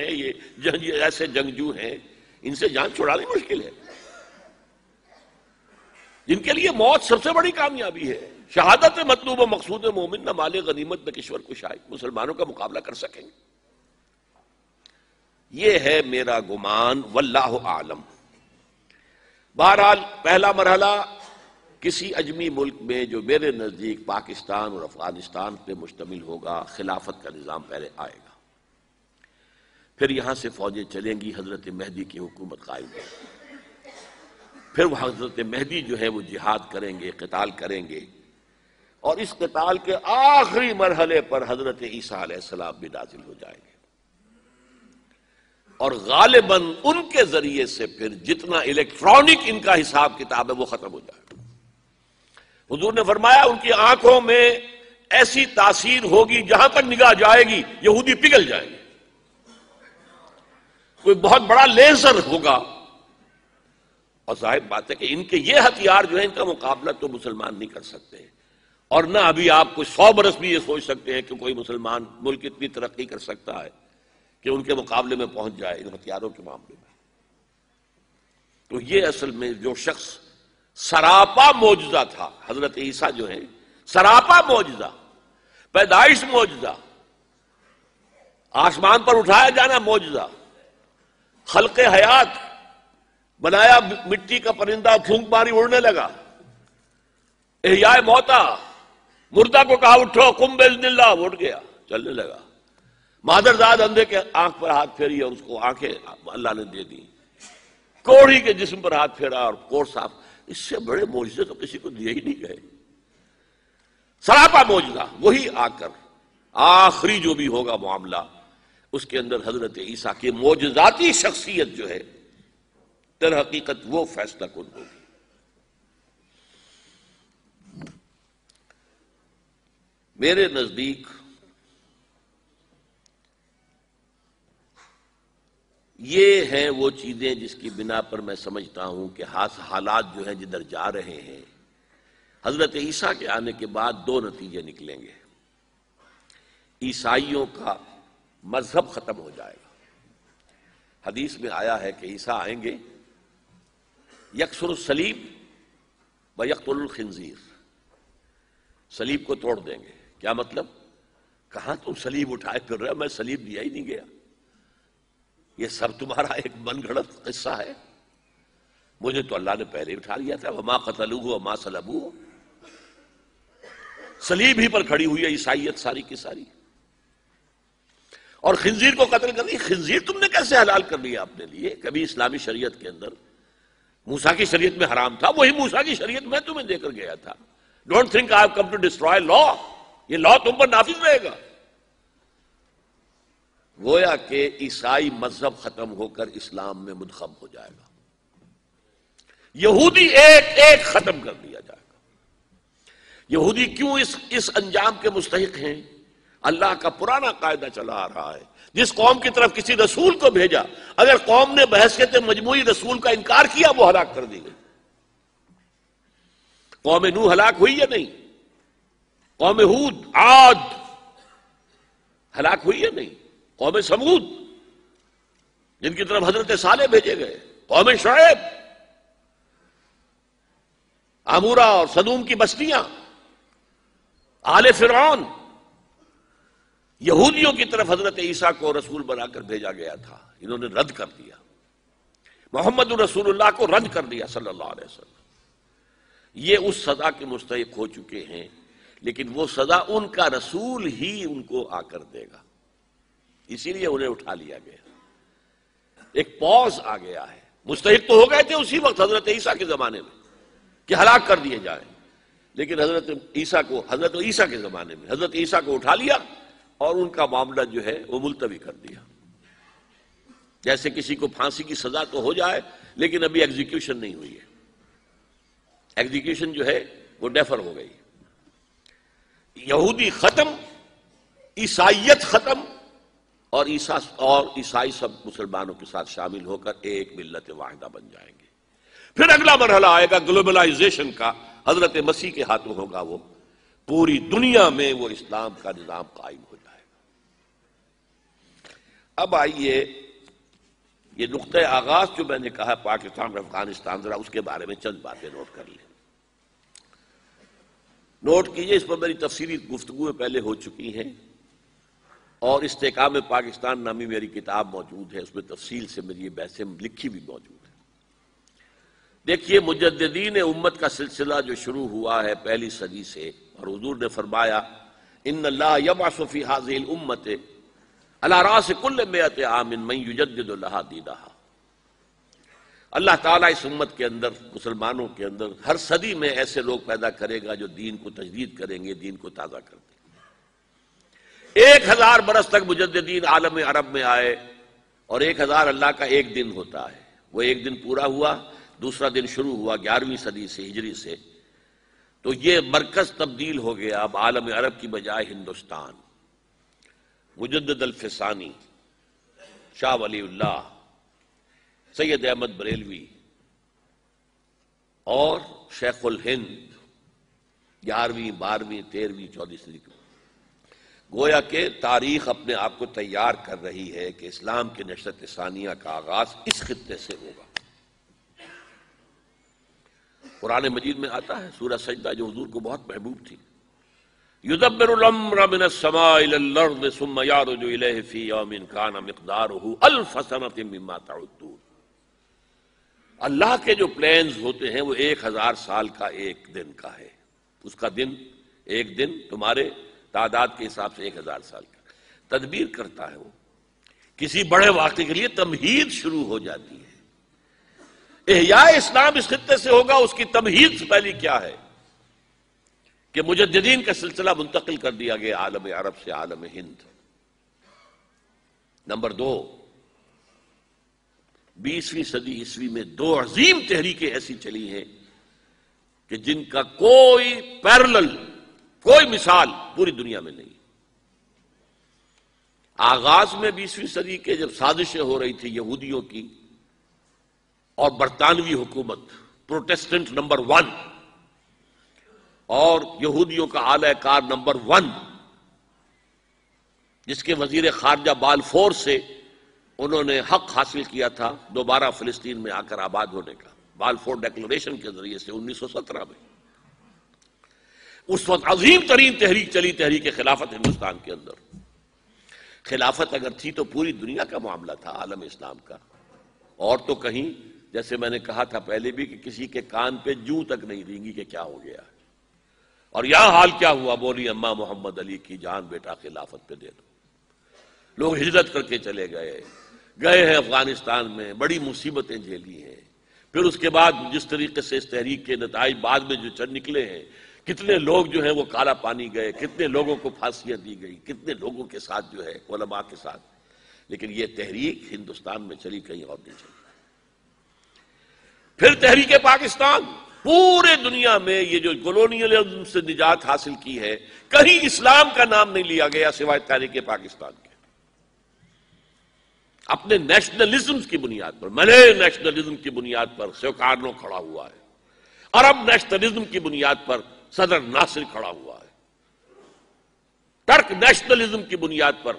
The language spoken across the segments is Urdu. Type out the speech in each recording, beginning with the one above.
ہیں، یہ ایسے جنگجو ہیں، ان سے جان چھڑانی مشکل ہے، جن کے لیے موت سب سے بڑی کامیابی ہے۔ شہادت مطلوب و مقصود مومن نہ مال غنیمت نہ کشور کشائی، مسلمانوں کا مقابلہ کر سکیں گے؟ یہ ہے میرا گمان، واللہ اعلم۔ بہرحال پہلا مرحلہ کسی اجمی ملک میں جو میرے نزدیک پاکستان اور افغانستان پہ مشتمل ہوگا، خلافت کا نظام پہلے آئے گا، پھر یہاں سے فوجیں چلیں گی، حضرت مہدی کی حکومت قائم ہوگی، پھر وہ حضرت مہدی جو ہے وہ جہاد کریں گے، قتال کریں گے، اور اس قتال کے آخری مرحلے پر حضرت عیسیٰ علیہ السلام بھی نازل ہو جائیں گے، اور غالباً ان کے ذریعے سے پھر جتنا الیکٹرانک ان کا حساب کتاب ہے وہ ختم ہو جائے گا۔ حضور نے فرمایا ان کی آنکھوں میں ایسی تاثیر ہوگی، جہاں تک نگاہ جائے گی یہودی پگھل جائیں گے، کوئی بہت بڑا لیزر ہوگا، اور ظاہر بات ہے کہ ان کے یہ ہتھیار جو ہیں ان کا مقابلہ تو مسلمان نہیں کر سکتے، اور نہ ابھی آپ کو 100 برس بھی یہ سوچ سکتے ہیں کہ کوئی مسلمان ملک اتنی ترقی کر سکتا ہے کہ ان کے مقابلے میں پہنچ جائے ان ہتھیاروں کے معاملے میں۔ تو یہ اصل میں جو شخص سراپا معجزہ تھا، حضرت عیسیٰ جو ہیں سراپا معجزہ، پیدائش معجزہ، آسمان پر اٹھایا جانا معجزہ، خلق حیات، بنایا مٹی کا پرندہ، پھونک ماری اڑنے لگا، احیاء موتا، مردہ کو کہا اٹھو قم باذن اللہ، وہ اٹھ گیا چلنے لگا، مادرزاد اندھے کے آنکھ پر ہاتھ پھیری اور اس کو آنکھیں اللہ نے دے دی، کوڑھی کے جسم پر ہاتھ پھیرا اور کوڑ صاف۔ اس سے بڑے معجزے تو کسی کو دیے ہی نہیں گئے، سراپا معجزہ۔ وہی آ کر آخری جو بھی ہوگا معاملہ، اس کے اندر حضرت عیسیٰ کی معجزاتی شخصیت جو ہے در حقیقت وہ فیصلہ کن ہوگی۔ میرے نزدیک یہ ہیں وہ چیزیں جس کی بنا پر میں سمجھتا ہوں کہ حالات جو ہیں جدھر جا رہے ہیں، حضرت عیسیٰ کے آنے کے بعد 2 نتیجے نکلیں گے۔ عیسائیوں کا مذہب ختم ہو جائے گا۔ حدیث میں آیا ہے کہ عیسیٰ آئیں گے، یکسر الصلیب و یقتل الخنزیر، صلیب کو توڑ دیں گے۔ کیا مطلب؟ کہاں تم صلیب اٹھائے پھر رہے ہو؟ میں صلیب دیا ہی نہیں گیا، یہ سب تمہارا ایک من گھڑت قصہ ہے، مجھے تو اللہ نے پہلے اٹھا لیا تھا۔ وما قتلوہ وما صلبوہ، صلیب ہی پر کھڑی ہوئی ہے عیسائیت ساری کی ساری، اور خنزیر کو قتل کر دی۔ خنزیر تم نے کیسے حلال کر لیا اپنے لیے؟ کبھی اسلامی شریعت کے اندر موسیٰ کی شریعت میں حرام تھا، وہی موسیٰ کی شریعت میں تمہیں دے کر گیا تھا۔ Don't think I have come to destroy law, یہ لا تم پر نافذ رہے گا۔ گویا کہ عیسائی مذہب ختم ہو کر اسلام میں منخب ہو جائے گا، یہودی ایک ایک ختم کر دیا جائے گا۔ یہودی کیوں اس انجام کے مستحق ہیں؟ اللہ کا پرانا قاعدہ چلا آ رہا ہے، جس قوم کی طرف کسی رسول کو بھیجا، اگر قوم نے بحیثیت مجموعی رسول کا انکار کیا وہ ہلاک کر دی گئی۔ قوم نوح ہلاک ہوئی یا نہیں؟ قوم ہود، عاد ہلاک ہوئی یا نہیں؟ قوم سمود جن کی طرف حضرت صالح بھیجے گئے، قوم شعیب، عمورہ اور صدوم کی بستیاں، آل فرعون، یہودیوں کی طرف حضرت عیسیٰ کو رسول بنا کر بھیجا گیا تھا، انہوں نے رد کر دیا، محمد رسول اللہ کو رد کر دیا صلی اللہ علیہ وسلم۔ یہ اس سزا کے مستحق ہو چکے ہیں، لیکن وہ سزا ان کا رسول ہی ان کو آ کر دے گا، اسی لیے انہیں اٹھا لیا گیا۔ ایک پوز آ گیا ہے، مستحق تو ہو گئے تھے اسی وقت حضرت عیسیٰ کے زمانے میں کہ ہلاک کر دیے جائیں، لیکن حضرت عیسیٰ کے زمانے میں حضرت عیسیٰ کو اٹھا لیا اور ان کا معاملہ جو ہے وہ ملتوی کر دیا۔ جیسے کسی کو پھانسی کی سزا تو ہو جائے لیکن ابھی ایگزیکیوشن نہیں ہوئی ہے، ایگزیکیوشن جو ہے وہ ڈیفر ہو گئی۔ یہودی ختم، عیسائیت ختم، اور عیسائی سب مسلمانوں کے ساتھ شامل ہو کر ایک ملت واحدہ بن جائیں گے۔ پھر اگلا مرحلہ آئے گا گلوبلائزیشن کا، حضرت مسیح کے ہاتھوں ہوگا، وہ پوری دنیا میں وہ اسلام کا نظام قائم ہو جائے گا۔ اب آئیے یہ نقطۂ آغاز جو میں نے کہا پاکستان اور افغانستان، ذرا اس کے بارے میں چند باتیں نوٹ کر لیں۔ نوٹ کیجئے، اس پر میری تفصیلی گفتگو پہلے ہو چکی ہیں، اور استحکام پاکستان نامی میری کتاب موجود ہے، اس میں تفصیل سے میری یہ بحثیں لکھی بھی موجود ہے۔ دیکھیے، مجددین امت کا سلسلہ جو شروع ہوا ہے پہلی صدی سے، اور حضور نے فرمایا ان اللہ یبعث فی ہذہ الامۃ علی رأس کل مئۃ عام من یجدد لہا دینہا۔ اللہ تعالیٰ اس امت کے اندر، مسلمانوں کے اندر، ہر صدی میں ایسے لوگ پیدا کرے گا جو دین کو تجدید کریں گے، دین کو تازہ کر دیں گے۔ 1000 برس تک مجددین عالم عرب میں آئے، اور 1000 اللہ کا ایک دن ہوتا ہے، وہ ایک دن پورا ہوا، دوسرا دن شروع ہوا 11ویں صدی سے، ہجری سے، تو یہ مرکز تبدیل ہو گیا اب عالم عرب کی بجائے ہندوستان۔ مجدد الفسانی، شاہ ولی اللہ، سید احمد بریلوی اور شیخ الہند 11ویں 12ویں 13ویں 14ویں صدی کو، گویا کہ تاریخ اپنے آپ کو تیار کر رہی ہے کہ اسلام کی نشرت ثانیہ کا آغاز اس خطے سے ہوگا۔ قرآن مجید میں آتا ہے سورہ سجدہ جو حضور کو بہت محبوب تھی، یدبر الامر من السماء الى الارض ثم يعرج الیہ فی یوم کان مقدارہ الف سنۃ مما تعدون۔ اللہ کے جو پلانز ہوتے ہیں وہ 1000 سال کا ایک دن کا ہے، اس کا دن ایک دن تمہارے تعداد کے حساب سے 1000 سال کا تدبیر کرتا ہے۔ وہ کسی بڑے واقعے کے لیے تمہید شروع ہو جاتی ہے۔ احیاء اسلام اس خطے سے ہوگا، اس کی تمہید سے پہلی کیا ہے کہ مجددین کا سلسلہ منتقل کر دیا گیا عالم عرب سے عالم ہند۔ نمبر 2، 20ویں صدی عیسوی میں 2 عظیم تحریکیں ایسی چلی ہیں کہ جن کا کوئی پیرلل، کوئی مثال پوری دنیا میں نہیں۔ آغاز میں 20ویں صدی کے جب سازشیں ہو رہی تھی یہودیوں کی اور برطانوی حکومت، پروٹیسٹنٹ نمبر 1 اور یہودیوں کا اعلی کار نمبر 1، جس کے وزیر خارجہ بالفور سے انہوں نے حق حاصل کیا تھا دوبارہ فلسطین میں آ کر آباد ہونے کا، بالفور ڈیکلریشن کے ذریعے سے 1917 میں۔ اس وقت عظیم ترین تحریک چلی، تحریک خلافت ہندوستان کے اندر۔ خلافت اگر تھی تو پوری دنیا کا معاملہ تھا، عالم اسلام کا، اور تو کہیں جیسے میں نے کہا تھا پہلے بھی کہ کسی کے کان پہ جوں تک نہیں رینگی کہ کیا ہو گیا۔ اور یہاں حال کیا ہوا، بولی اماں محمد علی کی جان بیٹا خلافت پہ دے دو۔ لوگ ہجرت کر کے چلے گئے ہیں افغانستان میں، بڑی مصیبتیں جھیلی ہیں۔ پھر اس کے بعد جس طریقے سے اس تحریک کے نتائج بعد میں جو چل نکلے ہیں، کتنے لوگ جو ہیں وہ کالا پانی گئے، کتنے لوگوں کو پھانسیاں دی گئی، کتنے لوگوں کے ساتھ جو ہے علماء کے ساتھ، لیکن یہ تحریک ہندوستان میں چلی، کہیں اور نہیں چلی۔ پھر تحریک پاکستان، پورے دنیا میں یہ جو کولونیلزم سے نجات حاصل کی ہے، کہیں اسلام کا نام نہیں لیا گیا سوائے تحریک پاکستان کے۔ اپنے نیشنلزم کی بنیاد پر، ملے نیشنلزم کی بنیاد پر سوکارنو کھڑا ہوا ہے، عرب نیشنلزم کی بنیاد پر صدر ناصر کھڑا ہوا ہے، ٹرک نیشنلزم کی بنیاد پر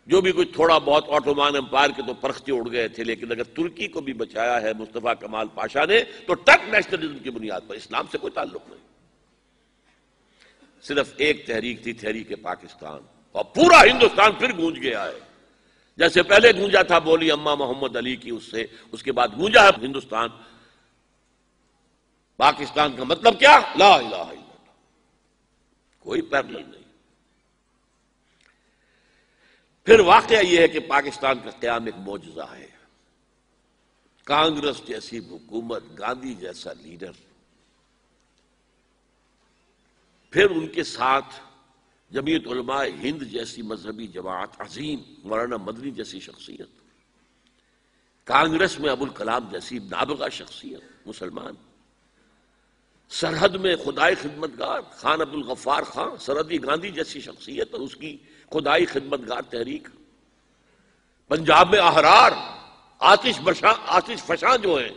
جو بھی کچھ تھوڑا بہت آٹومان امپائر کے تو پرخچے اڑ گئے تھے، لیکن اگر ترکی کو بھی بچایا ہے مصطفیٰ کمال پاشا نے تو ٹرک نیشنلزم کی بنیاد پر، اسلام سے کوئی تعلق نہیں۔ صرف ایک تحریک تھی، تحریک پاکستان، اور پورا ہندوستان پھر گونج گیا ہے، جیسے پہلے گونجا تھا بولی اماں محمد علی کی، اس کے بعد گونجا ہے ہندوستان۔ پاکستان کا مطلب کیا؟ لا الہ الا اللہ، کوئی پیرلل نہیں۔ پھر واقعہ یہ ہے کہ پاکستان کا قیام ایک معجزہ ہے۔ کانگریس جیسی حکومت، گاندھی جیسا لیڈر، پھر ان کے ساتھ جمعیت علماء ہند جیسی مذہبی جماعت عظیم، مولانا مدنی جیسی شخصیت، کانگریس میں ابوالکلام جیسی نابغہ شخصیت مسلمان، سرحد میں خدائی خدمتگار خان عبدالغفار خان، سرحدی گاندھی جیسی شخصیت اور اس کی خدائی خدمتگار تحریک، پنجاب میں احرار، آتش فشاں جو ہیں،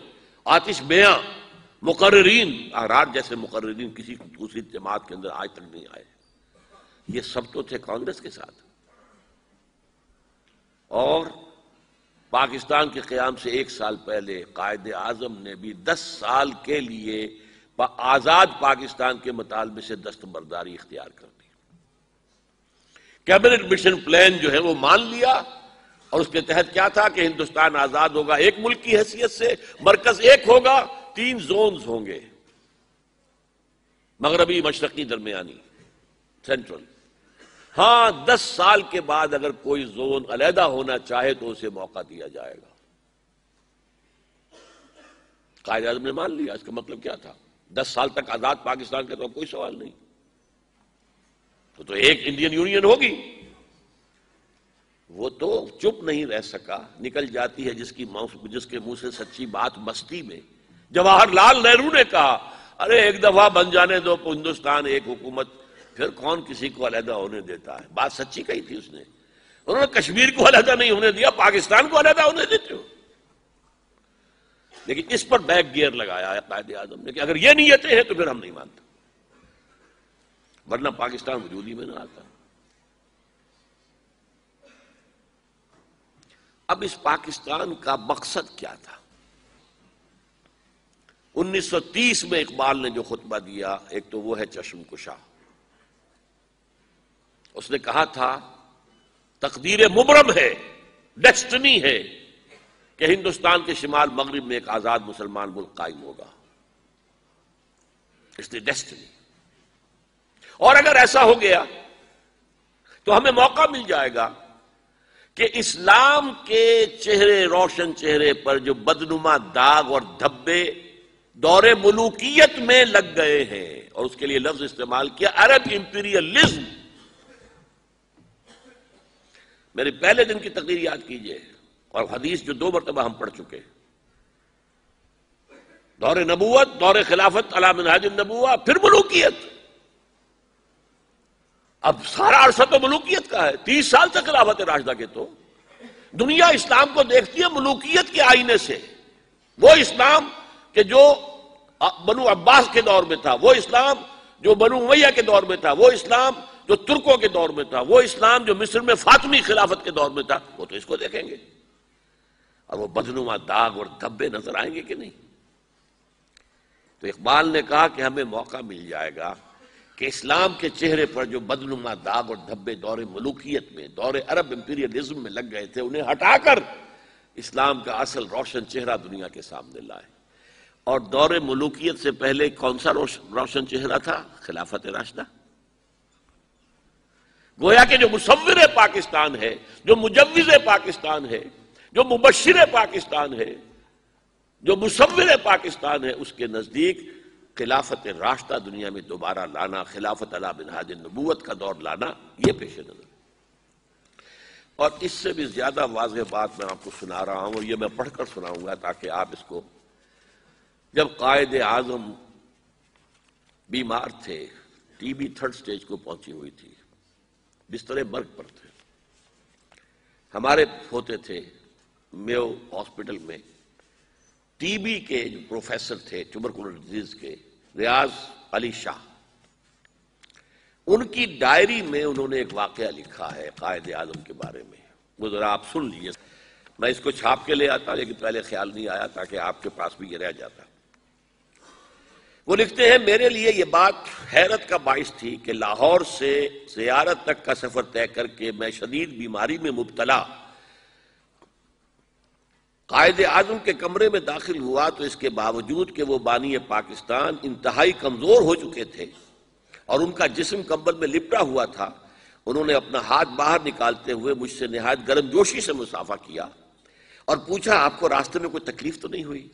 آتش میاں مقررین، احرار جیسے مقررین کسی دوسری جماعت کے اندر آج تک نہیں آئے، یہ سب تو تھے کانگریس کے ساتھ۔ اور پاکستان کے قیام سے 1 سال پہلے قائد اعظم نے بھی 10 سال کے لیے آزاد پاکستان کے مطالبے سے دستبرداری اختیار کر دی. کیبنٹ مشن پلان جو ہے وہ مان لیا، اور اس کے تحت کیا تھا کہ ہندوستان آزاد ہوگا ایک ملک کی حیثیت سے، مرکز ایک ہوگا، 3 زونز ہوں گے، مغربی، مشرقی، درمیانی، سینٹرل. ہاں 10 سال کے بعد اگر کوئی زون علیحدہ ہونا چاہے تو اسے موقع دیا جائے گا. قائد اعظم نے مان لیا. اس کا مطلب کیا تھا؟ 10 سال تک آزاد پاکستان کا تو کوئی سوال نہیں، تو ایک انڈین یونین ہوگی. وہ تو چپ نہیں رہ سکا، نکل جاتی ہے جس کے منہ سے سچی بات مستی میں. جواہر لال نہرو نے کہا ارے ایک دفعہ بن جانے دو ہندوستان ایک حکومت، پھر کون کسی کو علیحدہ ہونے دیتا ہے. بات سچی کہی تھی اس نے. انہوں نے کشمیر کو علیحدہ نہیں ہونے دیا، پاکستان کو علیحدہ ہونے دیتے ہو. لیکن اس پر بیک گیئر لگایا ہے قائد اعظم نے کہ اگر یہ نیتیں ہیں تو پھر ہم نہیں مانتے، ورنہ پاکستان وجود ہی میں نہ آتا. اب اس پاکستان کا مقصد کیا تھا؟ 1930 میں اقبال نے جو خطبہ دیا، ایک تو وہ ہے چشم کشا. اس نے کہا تھا تقدیر مبرم ہے، ڈیسٹنی ہے کہ ہندوستان کے شمال مغرب میں ایک آزاد مسلمان ملک قائم ہوگا. اس نے ڈیسٹنی. اور اگر ایسا ہو گیا تو ہمیں موقع مل جائے گا کہ اسلام کے چہرے، روشن چہرے پر جو بدنما داغ اور دھبے دور ملوکیت میں لگ گئے ہیں، اور اس کے لیے لفظ استعمال کیا عرب امپیریلزم. میرے پہلے دن کی تقریر یاد کیجئے، اور حدیث جو 2 مرتبہ ہم پڑھ چکے، دور نبوت، دور خلافت علی منہاج النبوہ، پھر ملوکیت. اب سارا عرصہ تو ملوکیت کا ہے. 30 سال تک خلافت راشدہ کے تو دنیا اسلام کو دیکھتی ہے ملوکیت کے آئینے سے. وہ اسلام کہ جو بنو عباس کے دور میں تھا، وہ اسلام جو بنو امیہ کے دور میں تھا، وہ اسلام جو ترکوں کے دور میں تھا، وہ اسلام جو مصر میں فاطمی خلافت کے دور میں تھا، وہ تو اس کو دیکھیں گے. اور وہ بدنما داغ اور دھبے نظر آئیں گے کہ نہیں؟ تو اقبال نے کہا کہ ہمیں موقع مل جائے گا کہ اسلام کے چہرے پر جو بدنما داغ اور دھبے دور ملوکیت میں، دور عرب امپیریلزم میں لگ گئے تھے، انہیں ہٹا کر اسلام کا اصل روشن چہرہ دنیا کے سامنے لائے. اور دور ملوکیت سے پہلے کون سا روشن چہرہ تھا؟ خلافت راشدہ. گویا کہ جو مصور پاکستان ہے، جو مجوز پاکستان ہے، جو مبشر پاکستان ہے، جو مصور پاکستان ہے، اس کے نزدیک خلافت راشدہ دنیا میں دوبارہ لانا، خلافت علی منہاج النبوت کا دور لانا، یہ پیش نظر. اور اس سے بھی زیادہ واضح بات میں آپ کو سنا رہا ہوں، اور یہ میں پڑھ کر سناؤں گا تاکہ آپ اس کو. جب قائد اعظم بیمار تھے، ٹی بی 3rd سٹیج کو پہنچی ہوئی تھی، بستر مرگ پر تھے، ہمارے ہوتے تھے میو ہاسپٹل میں ٹی بی کے جو پروفیسر تھے ٹیوبرکلوز ڈیزیز کے، ریاض علی شاہ. ان کی ڈائری میں انہوں نے ایک واقعہ لکھا ہے قائد اعظم کے بارے میں، وہ ذرا آپ سن لیجیے. میں اس کو چھاپ کے لے آتا لیکن پہلے خیال نہیں آیا تاکہ آپ کے پاس بھی یہ رہ جاتا. وہ لکھتے ہیں میرے لیے یہ بات حیرت کا باعث تھی کہ لاہور سے زیارت تک کا سفر طے کر کے میں شدید بیماری میں مبتلا قائد اعظم کے کمرے میں داخل ہوا تو اس کے باوجود کہ وہ بانی پاکستان انتہائی کمزور ہو چکے تھے اور ان کا جسم کمبل میں لپٹا ہوا تھا، انہوں نے اپنا ہاتھ باہر نکالتے ہوئے مجھ سے نہایت گرم جوشی سے مصافحہ کیا اور پوچھا آپ کو راستے میں کوئی تکلیف تو نہیں ہوئی؟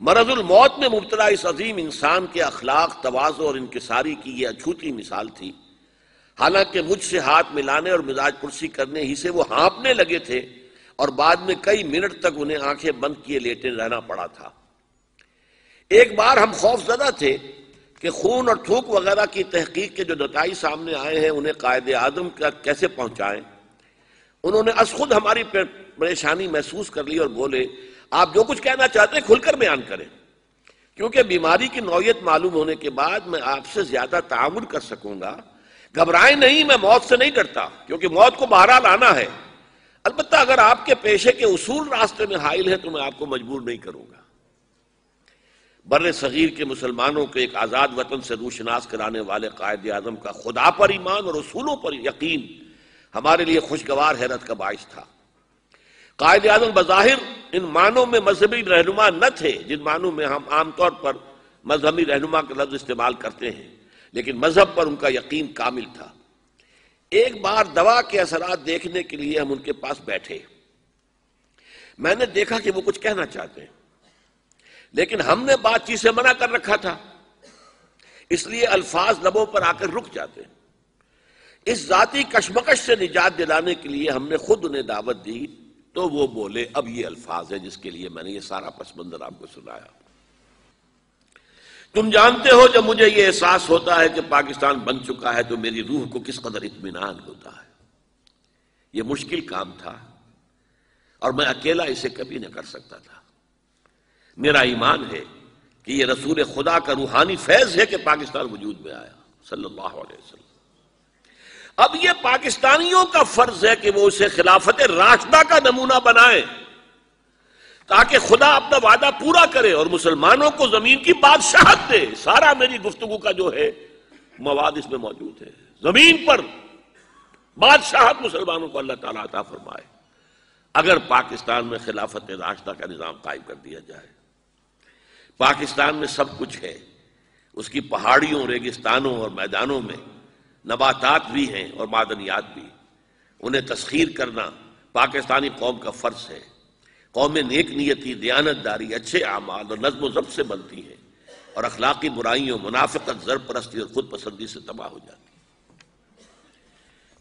مرض الموت میں مبتلا اس عظیم انسان کے اخلاق، تواضع اور انکساری کی یہ اچھوتی مثال تھی. حالانکہ مجھ سے ہاتھ ملانے اور مزاج پرسی کرنے ہی سے وہ ہانپنے لگے تھے اور بعد میں کئی منٹ تک انہیں آنکھیں بند کیے لیٹے رہنا پڑا تھا. ایک بار ہم خوف زدہ تھے کہ خون اور تھوک وغیرہ کی تحقیق کے جو نتائج سامنے آئے ہیں انہیں قائد اعظم کا کیسے پہنچائیں. انہوں نے از خود ہماری پریشانی محسوس کر لی اور بولے آپ جو کچھ کہنا چاہتے ہیں کھل کر بیان کریں، کیونکہ بیماری کی نوعیت معلوم ہونے کے بعد میں آپ سے زیادہ تعاون کر سکوں گا. گھبرائیں نہیں، میں موت سے نہیں ڈرتا کیونکہ موت کو بہرحال آنا ہے، البتہ اگر آپ کے پیشے کے اصول راستے میں حائل ہیں تو میں آپ کو مجبور نہیں کروں گا۔ بر صغیر کے مسلمانوں کے ایک آزاد وطن سے روشناس کرانے والے قائد اعظم کا خدا پر ایمان اور اصولوں پر یقین ہمارے لیے خوشگوار حیرت کا باعث تھا۔ قائد اعظم بظاہر ان معنوں میں مذہبی رہنما نہ تھے جن معنوں میں ہم عام طور پر مذہبی رہنما کا لفظ استعمال کرتے ہیں، لیکن مذہب پر ان کا یقین کامل تھا۔ ایک بار دوا کے اثرات دیکھنے کے لیے ہم ان کے پاس بیٹھے، میں نے دیکھا کہ وہ کچھ کہنا چاہتے ہیں، لیکن ہم نے بات چیت سے منع کر رکھا تھا، اس لیے الفاظ لبوں پر آ کر رک جاتے ہیں۔ اس ذاتی کشمکش سے نجات دلانے کے لیے ہم نے خود انہیں دعوت دی تو وہ بولے۔ اب یہ الفاظ ہے جس کے لیے میں نے یہ سارا پس منظر آپ کو سنایا۔ تم جانتے ہو جب مجھے یہ احساس ہوتا ہے کہ پاکستان بن چکا ہے تو میری روح کو کس قدر اطمینان ہوتا ہے۔ یہ مشکل کام تھا اور میں اکیلا اسے کبھی نہ کر سکتا تھا۔ میرا ایمان ہے کہ یہ رسول خدا کا روحانی فیض ہے کہ پاکستان وجود میں آیا صلی اللہ علیہ وسلم۔ اب یہ پاکستانیوں کا فرض ہے کہ وہ اسے خلافت راشدہ کا نمونہ بنائیں تاکہ خدا اپنا وعدہ پورا کرے اور مسلمانوں کو زمین کی بادشاہت دے۔ سارا میری گفتگو کا جو ہے مواد اس میں موجود ہے۔ زمین پر بادشاہت مسلمانوں کو اللہ تعالیٰ عطا فرمائے اگر پاکستان میں خلافت راشدہ کا نظام قائم کر دیا جائے۔ پاکستان میں سب کچھ ہے، اس کی پہاڑیوں، ریگستانوں اور میدانوں میں نباتات بھی ہیں اور معدنیات بھی۔ انہیں تسخیر کرنا پاکستانی قوم کا فرض ہے۔ قوم نیک نیتی، دیانتداری، اچھے اعمال اور نظم و ضبط سے بنتی ہے اور اخلاقی برائیوں، منافقت، زر پرستی اور خود پسندی سے تباہ ہو جاتی ہے۔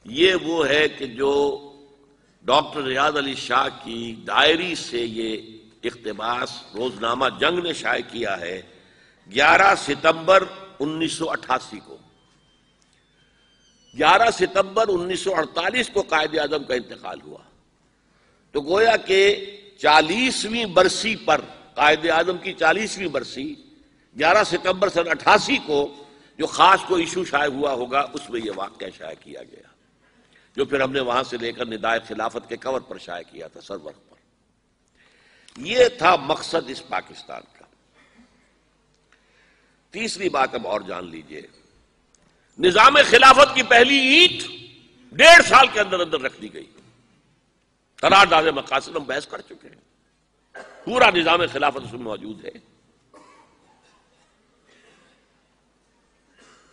یہ وہ ہے کہ جو ڈاکٹر ریاض علی شاہ کی ڈائری سے یہ اقتباس روزنامہ جنگ نے شائع کیا ہے 11 ستمبر 1988 کو۔ 11 ستمبر 1948 کو قائد اعظم کا انتقال ہوا، تو گویا کہ 40ویں برسی پر، قائد اعظم کی 40ویں برسی 11 ستمبر سن 88 کو جو خاص کو ایشو شائع ہوا ہوگا اس میں یہ واقعہ شائع کیا گیا، جو پھر ہم نے وہاں سے لے کر ندائے خلافت کے کور پر شائع کیا تھا، سرورق پر۔ یہ تھا مقصد اس پاکستان کا۔ تیسری بات اب اور جان لیجئے، نظام خلافت کی پہلی اینٹ 1.5 سال کے اندر اندر رکھ دی گئی۔ قرارداد مقاصد ہم بحث کر چکے ہیں، پورا نظام خلافت اس میں موجود ہے۔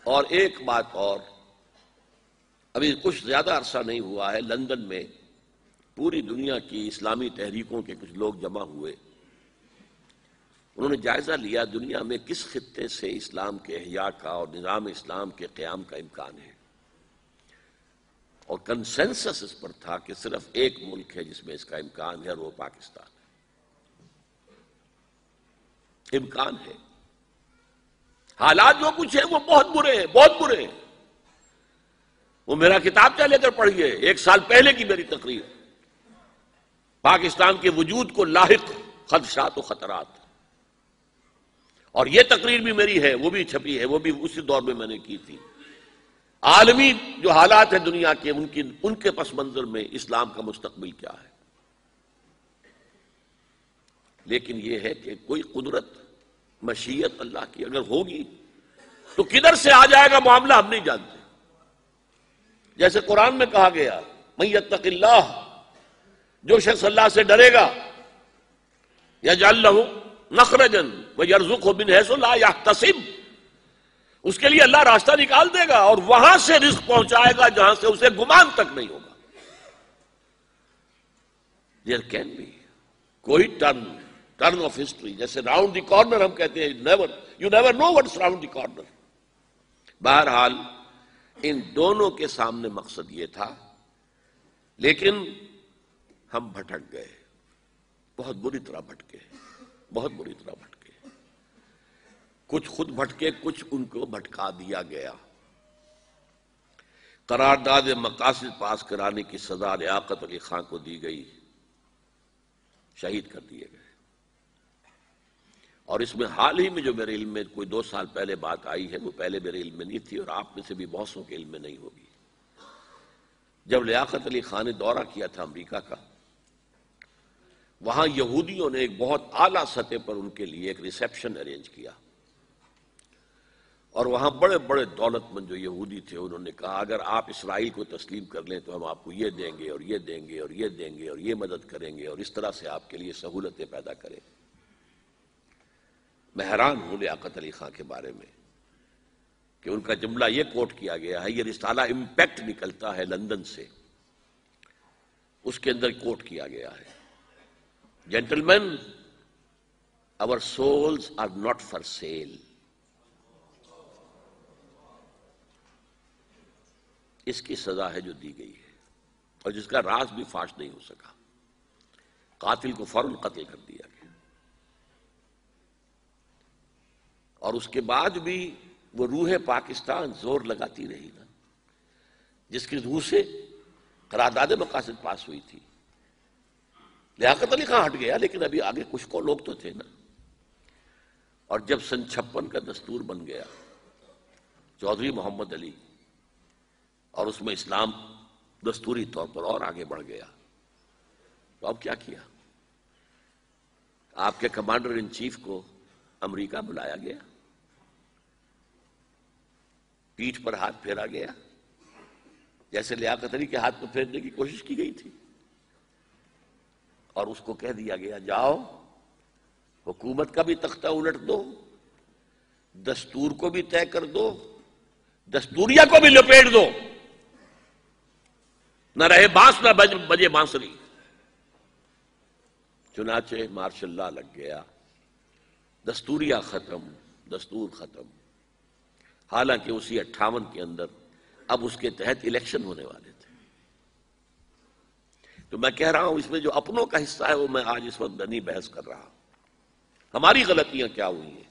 اور ایک بات اور، ابھی کچھ زیادہ عرصہ نہیں ہوا ہے، لندن میں پوری دنیا کی اسلامی تحریکوں کے کچھ لوگ جمع ہوئے، انہوں نے جائزہ لیا دنیا میں کس خطے سے اسلام کے احیاء کا اور نظام اسلام کے قیام کا امکان ہے، اور کنسنسس اس پر تھا کہ صرف ایک ملک ہے جس میں اس کا امکان ہے اور وہ پاکستان ہے۔ امکان ہے، حالات جو کچھ ہے وہ بہت برے ہیں، بہت برے ہیں۔ وہ میرا کتابچہ لے کر پڑھیے، 1 سال پہلے کی میری تقریر، پاکستان کے وجود کو لاحق خدشات و خطرات، اور یہ تقریر بھی میری ہے، وہ بھی چھپی ہے، وہ بھی اسی دور میں میں نے کی تھی۔ عالمی جو حالات ہیں دنیا کے، ان کے پس منظر میں اسلام کا مستقبل کیا ہے۔ لیکن یہ ہے کہ کوئی قدرت، مشیت اللہ کی اگر ہوگی تو کدھر سے آ جائے گا معاملہ ہم نہیں جانتے۔ جیسے قرآن میں کہا گیا من یتق اللہ، جو شخص اللہ سے ڈرے گا، یجعل لہ مخرجا ویرزقہ من حیث لا یحتسب، اس کے لیے اللہ راستہ نکال دے گا اور وہاں سے رزق پہنچائے گا جہاں سے اسے گمان تک نہیں ہوگا۔ دیر کین بی کوئی ٹرن آف ہسٹری، جیسے راؤنڈ دی کارنر ہم کہتے ہیں، you never know what's round the corner. بہرحال ان دونوں کے سامنے مقصد یہ تھا، لیکن ہم بھٹک گئے، بہت بری طرح بھٹکے، بہت بری طرح بھٹکے۔ کچھ خود بھٹکے، کچھ ان کو بھٹکا دیا گیا۔ قرارداد مقاصد پاس کرانے کی سزا لیاقت علی خان کو دی گئی، شہید کر دیے گئے۔ اور اس میں حال ہی میں جو میرے علم میں کوئی 2 سال پہلے بات آئی ہے، وہ پہلے میرے علم میں نہیں تھی اور آپ میں سے بھی بہت سو کے علم میں نہیں ہوگی۔ جب لیاقت علی خان نے دورہ کیا تھا امریکہ کا، وہاں یہودیوں نے ایک بہت اعلیٰ سطح پر ان کے لیے ایک ریسیپشن ارینج کیا، اور وہاں بڑے بڑے دولت مند جو یہودی تھے انہوں نے کہا اگر آپ اسرائیل کو تسلیم کر لیں تو ہم آپ کو یہ دیں گے اور یہ دیں گے اور یہ دیں گے اور یہ مدد کریں گے اور اس طرح سے آپ کے لیے سہولتیں پیدا کریں۔ میں حیران ہوں لیاقت علی خان کے بارے میں کہ ان کا جملہ یہ کوٹ کیا گیا ہے، یہ رسالہ امپیکٹ نکلتا ہے لندن سے، اس کے اندر کوٹ کیا گیا ہے، gentleman our souls are not for sale۔ اس کی سزا ہے جو دی گئی ہے، اور جس کا راز بھی فاش نہیں ہو سکا۔ قاتل کو فوراً قتل کر دیا گیا، اور اس کے بعد بھی وہ روح پاکستان زور لگاتی رہی نا، جس کی روح سے قرارداد مقاصد پاس ہوئی تھی۔ لیاقت علی خان ہٹ گیا، لیکن ابھی آگے کچھ کو لوگ تو تھے نا۔ اور جب سن 56 کا دستور بن گیا چودھری محمد علی، اور اس میں اسلام دستوری طور پر اور آگے بڑھ گیا، تو اب کیا کیا؟ آپ کے کمانڈر ان چیف کو امریکہ بلایا گیا، پیٹھ پر ہاتھ پھیرا گیا، جیسے لیاقت علی کے ہاتھ کو پھیرنے کی کوشش کی گئی تھی، اور اس کو کہہ دیا گیا جاؤ حکومت کا بھی تختہ الٹ دو، دستور کو بھی طے کر دو، دستوریہ کو بھی لپیٹ دو، نہ رہے بانس نہ بجے بانسری۔ چنانچہ مارشل لا لگ گیا، دستوریہ ختم، دستور ختم، حالانکہ اسی 58 کے اندر اب اس کے تحت الیکشن ہونے والے تھے۔ تو میں کہہ رہا ہوں اس میں جو اپنوں کا حصہ ہے وہ میں آج اس وقت نہیں بحث کر رہا، ہماری غلطیاں کیا ہوئی ہیں،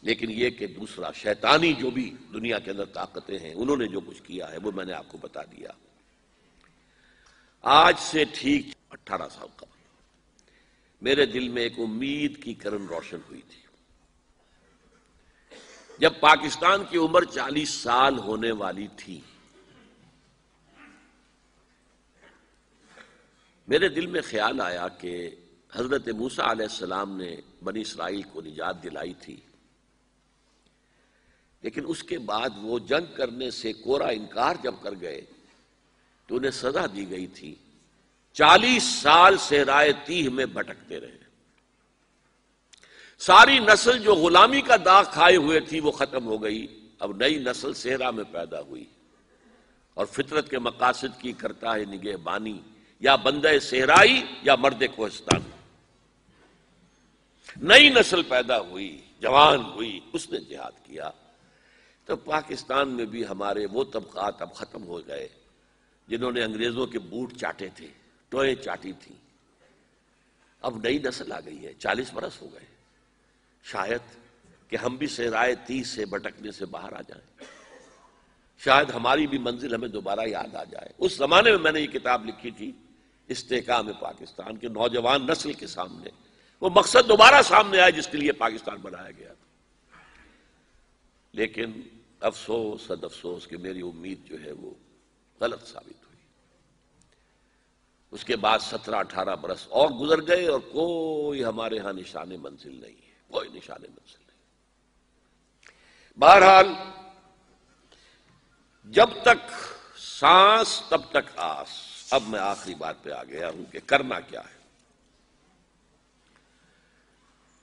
لیکن یہ کہ دوسرا شیطانی جو بھی دنیا کے اندر طاقتیں ہیں انہوں نے جو کچھ کیا ہے وہ میں نے آپ کو بتا دیا۔ آج سے ٹھیک 18 سال قبل میرے دل میں ایک امید کی کرن روشن ہوئی تھی۔ جب پاکستان کی عمر 40 سال ہونے والی تھی، میرے دل میں خیال آیا کہ حضرت موسیٰ علیہ السلام نے بنی اسرائیل کو نجات دلائی تھی، لیکن اس کے بعد وہ جنگ کرنے سے کورا انکار جب کر گئے تو انہیں سزا دی گئی تھی، 40 سال صحرائے تیہ میں بھٹکتے رہے۔ ساری نسل جو غلامی کا داغ کھائے ہوئے تھی وہ ختم ہو گئی، اب نئی نسل صحرا میں پیدا ہوئی، اور فطرت کے مقاصد کی کرتا ہے نگہبانی، یا بندہ صحرائی یا مرد کوہستان۔ نئی نسل پیدا ہوئی، جوان ہوئی، اس نے جہاد کیا۔ تو پاکستان میں بھی ہمارے وہ طبقات اب ختم ہو گئے جنہوں نے انگریزوں کے بوٹ چاٹے تھے، ٹوئیں چاٹی تھی۔ اب نئی نسل آ گئی ہے، 40 برس ہو گئے، شاید کہ ہم بھی صحرائے 30 سے بھٹکنے سے باہر آ جائیں، شاید ہماری بھی منزل ہمیں دوبارہ یاد آ جائے۔ اس زمانے میں میں نے یہ کتاب لکھی تھی استحکام پاکستان کے نوجوان نسل کے سامنے، وہ مقصد دوبارہ سامنے آئے جس کے لیے پاکستان بنایا گیا تھا۔ لیکن افسوس صد افسوس کہ میری امید جو ہے وہ غلط ثابت ہوئی۔ اس کے بعد 17-18 برس اور گزر گئے اور کوئی ہمارے ہاں نشان منزل نہیں ہے، کوئی نشان منزل نہیں۔ بہرحال جب تک سانس تب تک آس۔ اب میں آخری بات پہ آ گیا ہوں کہ کرنا کیا ہے،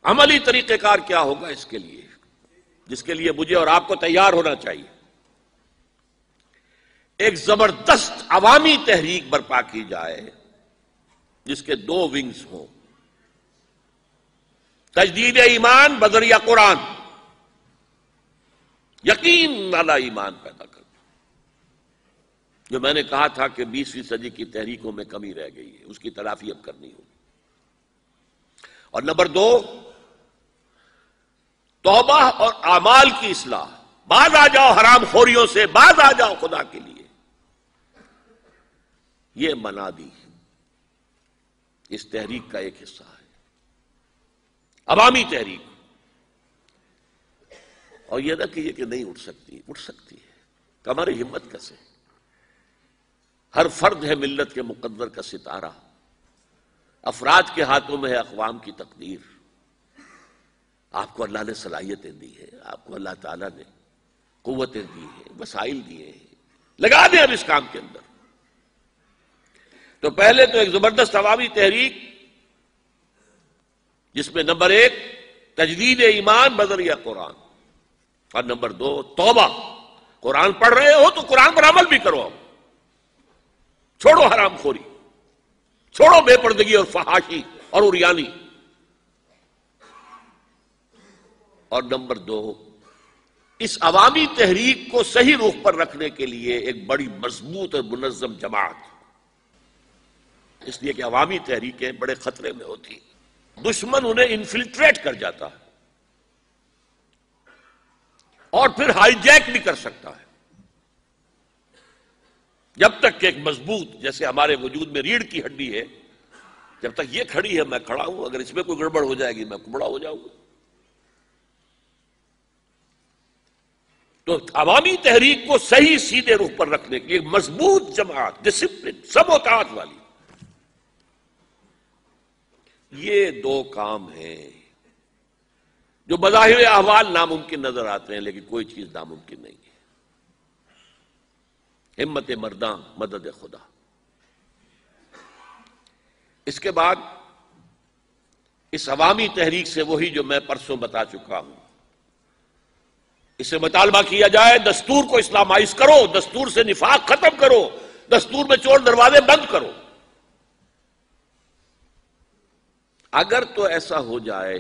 عملی طریقہ کار کیا ہوگا اس کے لیے، جس کے لیے مجھے اور آپ کو تیار ہونا چاہیے۔ ایک زبردست عوامی تحریک برپا کی جائے جس کے 2 ونگز ہوں، تجدید ایمان بذریعہ قرآن، یقین والا ایمان پیدا کرنا، جو میں نے کہا تھا کہ 20ویں صدی کی تحریکوں میں کمی رہ گئی ہے، اس کی تلافی اب کرنی ہوگی۔ اور نمبر 2، توبہ اور اعمال کی اصلاح، باز آ جاؤ حرام خوریوں سے، باز آ جاؤ خدا کے لیے، یہ منادی اس تحریک کا ایک حصہ ہے، عوامی تحریک۔ اور یہ نہ کہیے کہ نہیں اٹھ سکتی، اٹھ سکتی ہے، ہماری ہمت کیسے؟ ہر فرد ہے ملت کے مقدر کا ستارہ، افراد کے ہاتھوں میں ہے اقوام کی تقدیر۔ آپ کو اللہ نے صلاحیتیں دی ہیں، آپ کو اللہ تعالیٰ نے قوتیں دی ہیں، وسائل دیے ہیں، لگا دیں اب اس کام کے اندر۔ تو پہلے تو ایک زبردست عوامی تحریک جس میں نمبر 1 تجدید ایمان بذریعہ قرآن، اور نمبر 2 توبہ۔ قرآن پڑھ رہے ہو تو قرآن پر عمل بھی کرو، چھوڑو حرام خوری، چھوڑو بے پردگی اور فحاشی اور عریانی۔ اور نمبر 2 اس عوامی تحریک کو صحیح رخ پر رکھنے کے لیے ایک بڑی مضبوط اور منظم جماعت، اس لیے کہ عوامی تحریکیں بڑے خطرے میں ہوتی ہیں، دشمن انہیں انفلٹریٹ کر جاتا ہے اور پھر ہائی جیک بھی کر سکتا ہے۔ جب تک کہ ایک مضبوط، جیسے ہمارے وجود میں ریڑھ کی ہڈی ہے، جب تک یہ کھڑی ہے میں کھڑا ہوں، اگر اس میں کوئی گڑبڑ ہو جائے گی میں کبڑا ہو جاؤں گا۔ تو عوامی تحریک کو صحیح سیدھے رخ پر رکھنے کے لیے مضبوط جماعت، ڈسپلن، سب اطاعت والی، یہ 2 کام ہیں جو بظاہر احوال ناممکن نظر آتے ہیں، لیکن کوئی چیز ناممکن نہیں ہے۔ ہمت مرداں مدد خدا۔ اس کے بعد اس عوامی تحریک سے وہی جو میں پرسوں بتا چکا ہوں، اسے مطالبہ کیا جائے دستور کو اسلامائز کرو، دستور سے نفاق ختم کرو، دستور میں چور دروازے بند کرو۔ اگر تو ایسا ہو جائے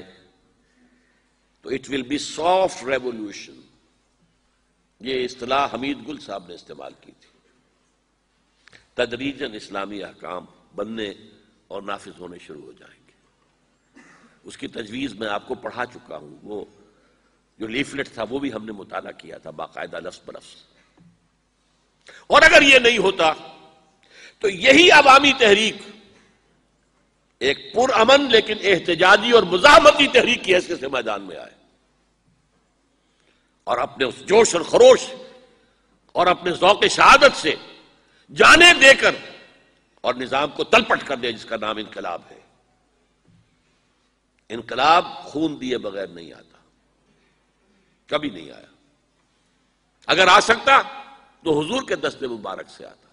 تو it will be soft revolution, یہ اصطلاح حمید گل صاحب نے استعمال کی تھی۔ تدریجاً اسلامی احکام بننے اور نافذ ہونے شروع ہو جائیں گے۔ اس کی تجویز میں آپ کو پڑھا چکا ہوں، وہ جو لیفلٹ تھا وہ بھی ہم نے مطالعہ کیا تھا باقاعدہ لفظ بلفظ۔ اور اگر یہ نہیں ہوتا تو یہی عوامی تحریک ایک پرامن لیکن احتجاجی اور مزاحمتی تحریک کی حیثیت سے میدان میں آئے اور اپنے اس جوش اور خروش اور اپنے ذوق شہادت سے جانیں دے کر اور نظام کو تلپٹ کر دے، جس کا نام انقلاب ہے۔ انقلاب خون دیے بغیر نہیں آتا، کبھی نہیں آیا۔ اگر آ سکتا تو حضور کے دست مبارک سے آتا،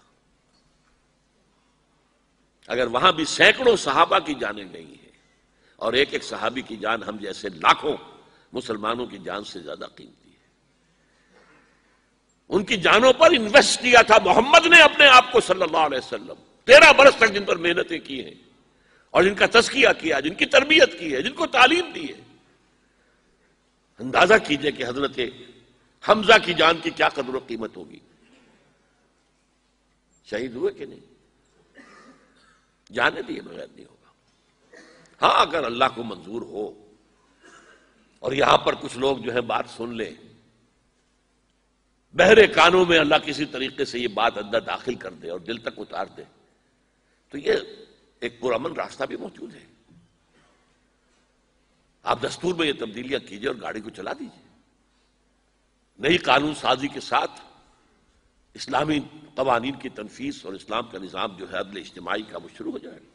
اگر وہاں بھی سینکڑوں صحابہ کی جانیں گئی ہیں اور ایک ایک صحابی کی جان ہم جیسے لاکھوں مسلمانوں کی جان سے زیادہ قیمتی ہے۔ ان کی جانوں پر انویسٹ کیا تھا محمد نے اپنے آپ کو صلی اللہ علیہ وسلم، 13 برس تک جن پر محنتیں کی ہیں اور جن کا تزکیہ کیا، جن کی تربیت کی ہے، جن کو تعلیم دی ہے۔ اندازہ کیجئے کہ حضرت حمزہ کی جان کی کیا قدر و قیمت ہوگی۔ شہید ہوئے کہ نہیں؟ جانے دیے بغیر نہیں ہوگا۔ ہاں اگر اللہ کو منظور ہو اور یہاں پر کچھ لوگ جو ہے بات سن لیں، بہرے کانوں میں اللہ کسی طریقے سے یہ بات اندر داخل کر دے اور دل تک اتار دے، تو یہ ایک پرامن راستہ بھی موجود ہے۔ آپ دستور میں یہ تبدیلیاں کیجئے اور گاڑی کو چلا دیجئے، نئی قانون سازی کے ساتھ اسلامی قوانین کی تنفیذ اور اسلام کا نظام جو ہے عدل اجتماعی کا وہ شروع ہو جائے گا۔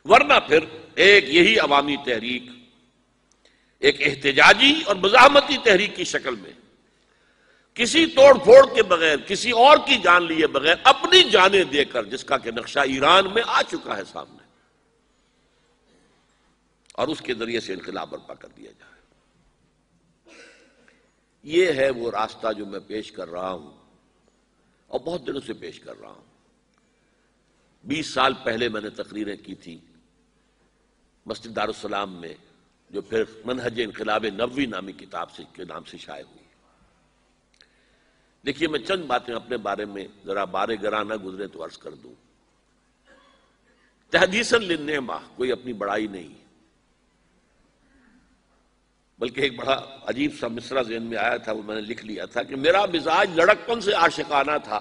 ورنہ پھر ایک یہی عوامی تحریک ایک احتجاجی اور مزاحمتی تحریک کی شکل میں کسی توڑ پھوڑ کے بغیر، کسی اور کی جان لیے بغیر، اپنی جانیں دے کر، جس کا کہ نقشہ ایران میں آ چکا ہے سامنے، اور اس کے ذریعے سے انقلاب برپا کر دیا جائے۔ یہ ہے وہ راستہ جو میں پیش کر رہا ہوں اور بہت دنوں سے پیش کر رہا ہوں۔ 20 سال پہلے میں نے تقریریں کی تھی مسجد دارالسلام میں، جو پھر منہج انقلاب نبوی نامی کتاب سے کے نام سے شائع ہوئی۔ دیکھیے میں چند باتیں اپنے بارے میں ذرا بارے گراں نہ گزرے تو عرض کر دوں۔ تحدیثاً للنعمہ، کوئی اپنی بڑائی نہیں، بلکہ ایک بڑا عجیب سا مصرع ذہن میں آیا تھا، وہ میں نے لکھ لیا تھا کہ میرا مزاج لڑکپن سے عاشقانہ تھا،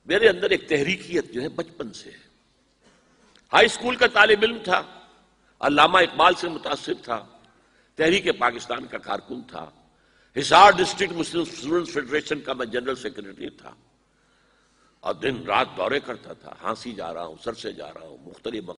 میرے اندر ایک تحریکیت جو ہے بچپن سے ہے۔ ہائی اسکول کا طالب علم تھا، علامہ اقبال سے متاثر تھا، تحریک پاکستان کا کارکن تھا، حصار ڈسٹرکٹ مسلم اسٹوڈنٹس فیڈریشن کا میں جنرل سیکرٹری تھا، اور دن رات دورے کرتا تھا، ہانسی جا رہا ہوں، سر سے جا رہا ہوں، مختلف